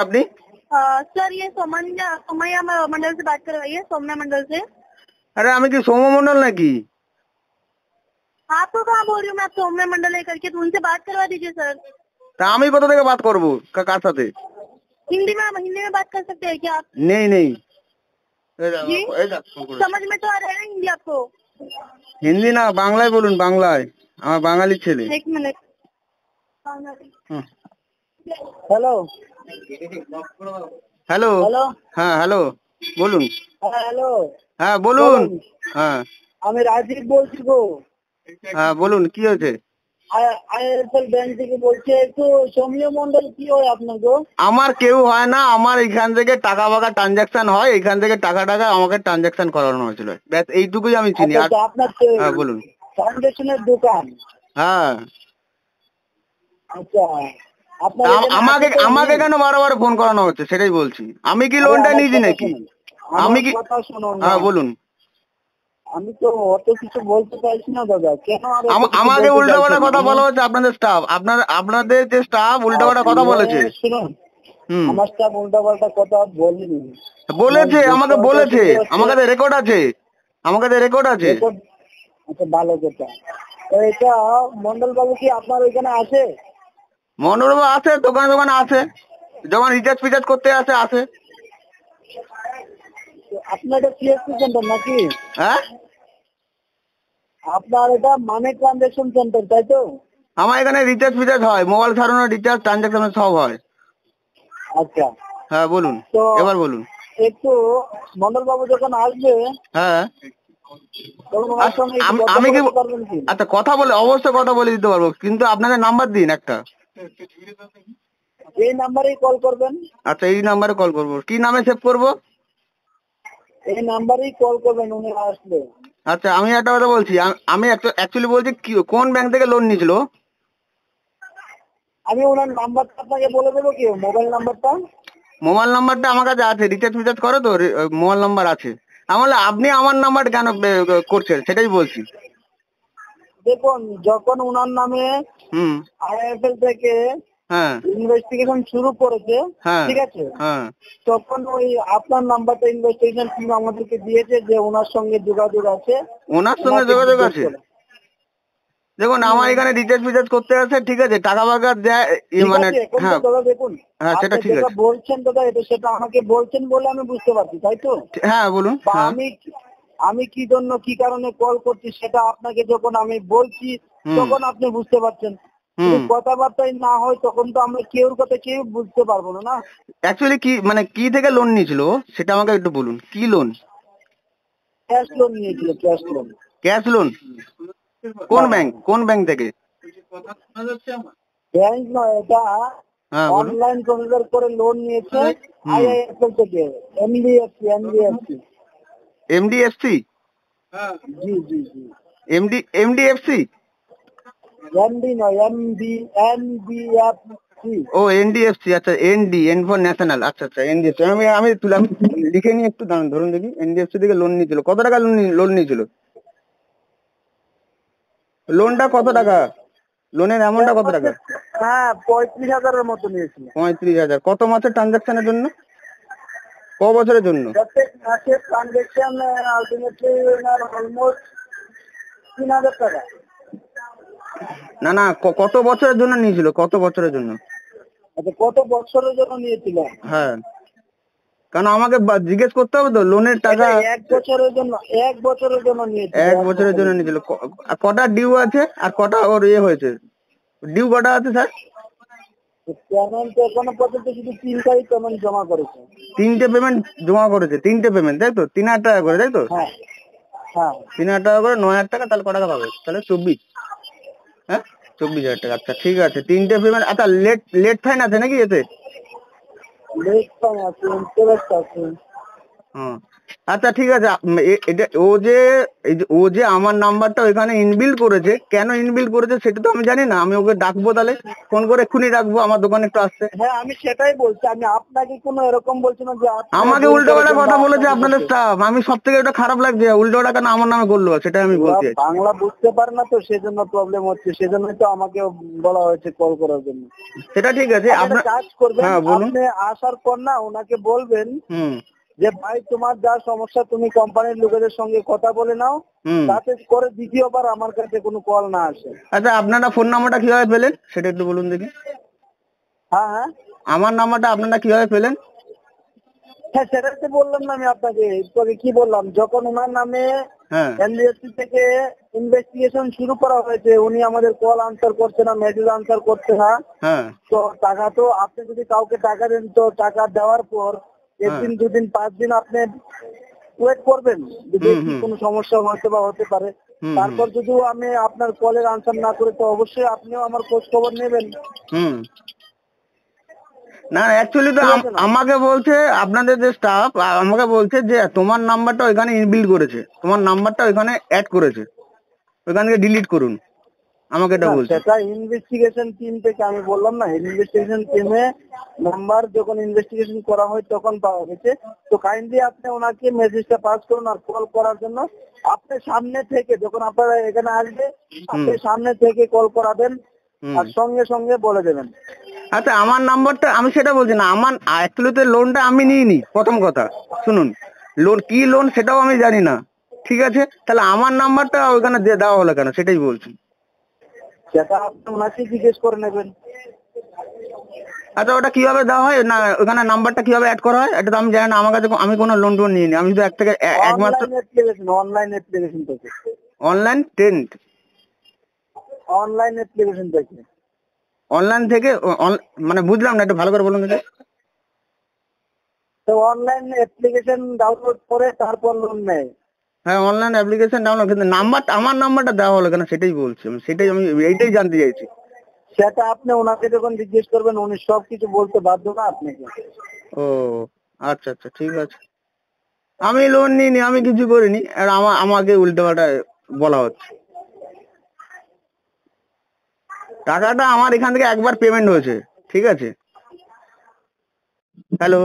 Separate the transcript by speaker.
Speaker 1: আপনি?
Speaker 2: सर ये सोमैया मंडल से बात करवाइए, सोमना मंडल से।
Speaker 1: अरे আমি কি সৌম্য মন্ডল নাকি?
Speaker 2: आपको कहाँ बोल रही हूँ मैं, आप सोमना मंडल है करके, तो उनसे बात करवा दीजिए सर।
Speaker 1: তা আমি কোথা থেকে বাত করব কার সাথে?
Speaker 2: हिंदी में बात कर सकते हैं क्या आप?
Speaker 1: নেই নেই।
Speaker 2: जी समझ में तो आ रहा है हिंदी आपको?
Speaker 1: হিন্দি না, বাংলায় বলুন, বাংলায়। আমার বাঙালি ছেলে।
Speaker 2: एक मिनट।
Speaker 3: Hello
Speaker 1: hello.
Speaker 3: হ্যালো
Speaker 1: হ্যাঁ হ্যালো, বলুন।
Speaker 3: হ্যালো
Speaker 1: হ্যাঁ বলুন। হ্যাঁ
Speaker 3: আমি রাজীব বলছি গো,
Speaker 1: হ্যাঁ বলুন, কি হয়েছে?
Speaker 3: আইএসএল ব্যাংক থেকে বলছি। একটু সৌম্য মন্ডল কি হয় আপনার গো?
Speaker 1: আমার কেউ হয় না, আমার এখান থেকে টাকা ফাকা ট্রানজাকশন হয়, এখান থেকে টাকা আমাকে ট্রানজাকশন করানো হয়েছিল, ব্যাস এইটুকুই আমি চিনি। আর
Speaker 3: আপনার
Speaker 1: হ্যাঁ বলুন।
Speaker 3: ফাউন্ডেশনের দোকান?
Speaker 1: হ্যাঁ।
Speaker 3: আচ্ছা, আপনার
Speaker 1: আমাকে কেন বারবার ফোন করানো হচ্ছে সেটাই বলছি। আমি কি লোনটা নিয়েছি নাকি? আমি কি?
Speaker 3: কথা শুনুন।
Speaker 1: হ্যাঁ বলুন।
Speaker 3: আমি তো অত কিছু বলতে চাইছি না দাদা, কেন
Speaker 1: আমাকে উল্টাপাল্টা কথা বলা হচ্ছে আপনাদের স্টাফ, আপনাদের যে স্টাফ উল্টাপাল্টা কথা বলেছে।
Speaker 3: শুনুন, আমার স্টাফ উল্টাপাল্টা কথা বলিনি।
Speaker 1: বলেছে, আমাকে বলেছে, আমার কাছে রেকর্ড আছে, আমার কাছে রেকর্ড আছে।
Speaker 3: আচ্ছা ভালো কথা। এটা মন্ডল বাবু কি আপনার ওইখানে আছে?
Speaker 1: মন্ডল আছে, দোকানে আছে, যখন রিচার্জ ফিচার্জ করতে আসে।
Speaker 3: আপনার এটা সিএসপি সেন্টার নাকি?
Speaker 1: হ্যাঁ,
Speaker 3: আপনার এটা মানি ট্রানজাকশন সেন্টার তাই তো?
Speaker 1: আমার এখানে রিচার্জ ফিচার্জ হয়, মোবাইল সারানো, রিচার্জ, ট্রানজাকশন সব হয়।
Speaker 3: আচ্ছা
Speaker 1: হ্যাঁ বলুন, এবার বলুন।
Speaker 3: একটু মন্ডল বাবু যখন আসবে,
Speaker 1: হ্যাঁ
Speaker 3: আমি কি?
Speaker 1: আচ্ছা কথা বলে, অবশ্যই কথা বলে দিতে পারবো, কিন্তু আপনাদের নাম্বার দিন একটা।
Speaker 3: এই নাম্বারেই কল করবেন।
Speaker 1: আচ্ছা এই নাম্বারে কল করবো, কি নামে সেভ করবো?
Speaker 3: এই নাম্বারেই কল করবেন উনি আসলে।
Speaker 1: আচ্ছা আমি একটা কথা বলছি, আমি অ্যাকচুয়ালি বলছি কোন ব্যাংক থেকে লোন নিয়েছিল?
Speaker 3: আমি ওনার নাম্বারটা আপনাকে বলে দেবো কি, মোবাইল নাম্বারটা?
Speaker 1: মোবাইল নাম্বারটা আমার কাছে আছে, রিচার্জ ফিচার্জ করে তো, মোবাইল নাম্বার আছে। আপনি আমার নাম্বার কেন করছেন সেটাই বলছি।
Speaker 3: দেখুন, যখন ওনার নামে আইএফএল থেকে ইনভেস্টিগেশন শুরু করেছে, ঠিক আছে, তখন ওই আপনার নাম্বারটা ইনভেস্টিগেশন টিম আমাদেরকে দিয়েছে যে ওনার সঙ্গে যোগাযোগ আছে।
Speaker 1: ওনার সঙ্গে যোগাযোগ আছে? দেখুন আমার এখানে রিচার্জ ফিচার্জ করতে আছে, ঠিক আছে, টাকা ফাকা দেয় মানে। হ্যাঁ
Speaker 3: দাদা দেখুন,
Speaker 1: হ্যাঁ সেটা ঠিক আছে
Speaker 3: বলছেন দাদা, এটা সেটা আমাকে বলছেন বলে আমি বুঝতে পারছি, তাই তো?
Speaker 1: হ্যাঁ বলুন।
Speaker 3: আমি কি জন্য কি কারণে কল করছি সেটা আপনাকে যখন আমি বলছি তখন আপনি বুঝতে পারছেন। কথাবার্তাই না হয় তখন তো আমরা কেউর কথা কেউ বুঝতে পারবো না।
Speaker 1: অ্যাকচুয়ালি কি মানে কি থেকে লোন নিয়েছিল সেটা আমাকে একটু বলুন, কি লোন?
Speaker 3: ক্যাশ লোন নিয়েছিল, ক্যাশ লোন।
Speaker 1: Cash loan? কোন ব্যাংক থেকে?
Speaker 3: ব্যাংক নয়, এটা অনলাইন প্রসেসর করে লোন নিয়েছে আইআইএফএল থেকে, এমডিএফসি।
Speaker 1: এমডিএফসি?
Speaker 3: জি জি জি।
Speaker 1: এমডিএফসি?
Speaker 3: এমডি নয়, এনবিএফসি।
Speaker 1: ও এনডিএফসি, আচ্ছা এন ফর ন্যাশনাল। আচ্ছা আচ্ছা এনডিএফসি। আমি লিখে নিয়ে একটু দাঁড়ান, ধরুন দেখি। এনডিএফসি থেকে লোন নিয়েছিল, কত টাকা লোন নিয়েছিল? লোনটা কত টাকা? লোনের অ্যামাউন্টটা কত টাকা?
Speaker 3: হ্যাঁ 35,000-এর মতো নিয়েছিল।
Speaker 1: 35,000? কত মাসের ট্রানজাকশনের জন্য, ক বছরের জন্য?
Speaker 3: ট্রানজাকশন আলটিমেটলি অলমোস্ট 3,000 টাকা।
Speaker 1: না কত বছরের জন্য নিয়েছিল, কত বছরের জন্য?
Speaker 3: আচ্ছা কত বছরের জন্য নিয়েছিল?
Speaker 1: হ্যাঁ, কারণ আমাকে জিজ্ঞেস করতে হবে তো লোনের টাকা।
Speaker 3: 1 বছরের জন্য নিয়েছিল।
Speaker 1: 1 বছরের জন্য নিয়েছিল। কটা ডিউ আছে আর কটা ওর হয়েছে? ডিউ কটা আছে স্যার?
Speaker 3: পেমেন্ট এখনো পর্যন্ত শুধু 3টাই পেমেন্ট জমা করেছে।
Speaker 1: 3টে পেমেন্ট জমা করেছে? 3টে পেমেন্ট, তাই তো? 3,000 টাকা করে, তাই তো?
Speaker 3: হ্যাঁ হ্যাঁ
Speaker 1: 3,000 টাকা করে 9,000 টাকা, তাহলে কত টাকা পাবে? তাহলে 24। হ্যাঁ 24,000 টাকা। আচ্ছা ঠিক আছে, 3টে পেমেন্ট। আচ্ছা লেট ফাইন আছে নাকি এতে?
Speaker 3: লেট ফাইন আছে, ইন্টারেস্ট আছে।
Speaker 1: আচ্ছা ঠিক আছে, এটা ও যে আমার নাম্বারটা ওইখানে ইনবিল্ড করেছে, কেন ইনবিল্ড করেছে সেটা তো আমি জানি না। আমি ওকে ডাকবো, তাহলে ফোন করে এক্ষুনি ডাকবো, আমার দোকানে একটু আসছে।
Speaker 3: হ্যাঁ আমি সেটাই বলছি, আমি আপনাকে কোনো এরকম বলছি না যে
Speaker 1: আমাকে উল্টোপাল্টা কথা বলেছে আপনাদের স্টাফ, আমি সব থেকে ওটা খারাপ লাগছে, উল্টোটা কেন আমার নামে করলো সেটা আমি বলতে চাইছি।
Speaker 3: বাংলা বুঝতে পারে না তো সেজন্য প্রবলেম হচ্ছে, সেজন্যই তো আমাকে বলা হয়েছে কল করার জন্য।
Speaker 1: সেটা ঠিক আছে,
Speaker 3: আপনার কাজ করবেন,
Speaker 1: হ্যাঁ বলুন।
Speaker 3: আপনি আসার পর না ওনাকে বলবেন যে ভাই তোমার যা সমস্যা তুমি কোম্পানির লোকেদের সঙ্গে কথা বলে নাও, তাতে করে দ্বিতীয়বার আমার কাছে কোনো কল না আসে।
Speaker 1: আচ্ছা আপনারা ফোন নাম্বারটা কিভাবে পেলেন সেটা একটু বলুন দেখি।
Speaker 3: হ্যাঁ
Speaker 1: আমার নাম্বারটা আপনারা কিভাবে পেলেন?
Speaker 3: হ্যাঁ সেটাই তো বললাম না আমি আপনাকে, তোকে কি বললাম, যখন ওনার নামে এনবিএফসি থেকে ইনভেস্টিগেশন শুরু করা হয়েছে, উনি আমাদের কল আনসার করছে না, মেসেজ আনসার করছে না, তো টাকা তো আপনি যদি কাউকে টাকা দেন তো টাকা দেওয়ার পর একদিন দুদিন 5 দিন আপনি ওয়েট করবেন, যদি কোনো সমস্যা হতে পারে। তারপর যদি আমি আপনার কলের আনসার না করে তো অবশ্যই আপনিও আমার খোঁজ খবর নেবেন।
Speaker 1: না অ্যাকচুয়ালি তো আমাকে বলছে আপনাদের যে স্টাফ আমাকে বলছে যে তোমার নাম্বারটা ওইখানে ইনবিল্ড করেছে, তোমার নাম্বারটা ওইখানে অ্যাড করেছে, ওইখান থেকে ডিলিট করুন, আমাকে এটা বলছে।
Speaker 3: সেটা ইনভেস্টিগেশন টিম থেকে আমি বললাম না, ইনভেস্টিগেশন টিমে নাম্বার যখন ইনভেস্টিগেশন করা হয় তখন পাওয়া গেছে। তো কাইন্ডলি আপনি ওনাকে মেসেজটা পাস করুন, আর কল করার জন্য আপনি সামনে থেকে যখন আপনারা এখানে আসবে আপনি সামনে থেকে কল করাবেন আর সঙ্গে সঙ্গে বলে দেবেন।
Speaker 1: আচ্ছা আমার নাম্বারটা, আমি সেটা বলছি না, আমার অ্যাকচুয়ালি তো লোনটা আমি নিইনি, প্রথম কথা শুনুন, লোন কি লোন সেটাও আমি জানি না, ঠিক আছে, তাহলে আমার নাম্বারটা ওইখানে দেওয়া হলো কেন সেটাই বলছি।
Speaker 3: সেটা আপনি ওনাকে জিজ্ঞেস করে নেবেন।
Speaker 1: আচ্ছা ওটা কিভাবে দেওয়া হয়, না ওখানে নাম্বারটা কিভাবে অ্যাড করা হয় এটা তো আমি জানি না, আমার কাছে আমি কোনো লোন টোন নিইনি, আমি শুধু একমাত্র
Speaker 3: অনলাইন অ্যাপ্লিকেশন থেকে
Speaker 1: অনলাইন থেকে মানে বুঝলাম না, একটু ভালো করে বলুন।
Speaker 3: তো অনলাইন অ্যাপ্লিকেশন ডাউনলোড করে তারপর লোন নেয়।
Speaker 1: হ্যাঁ অনলাইন অ্যাপ্লিকেশন ডাউনলোড, কিন্তু আমার নাম্বারটা দেওয়া হলো কেন সেটাই বলছি, আমি এইটাই জানতে চাইছি।
Speaker 3: সেটা আপনি ওনাকে যখন জিজ্ঞেস করবেন উনি সবকিছু বলতে বাধ্য না আপনাকে।
Speaker 1: ও আচ্ছা আচ্ছা ঠিক আছে, আমি লোন নিইনি, আমি কিছু করিনি, আর আমাকে উল্টোপাল্টা বলা হচ্ছে। টাকাটা আমার এখান থেকে একবার পেমেন্ট হয়েছে, ঠিক আছে। হ্যালো।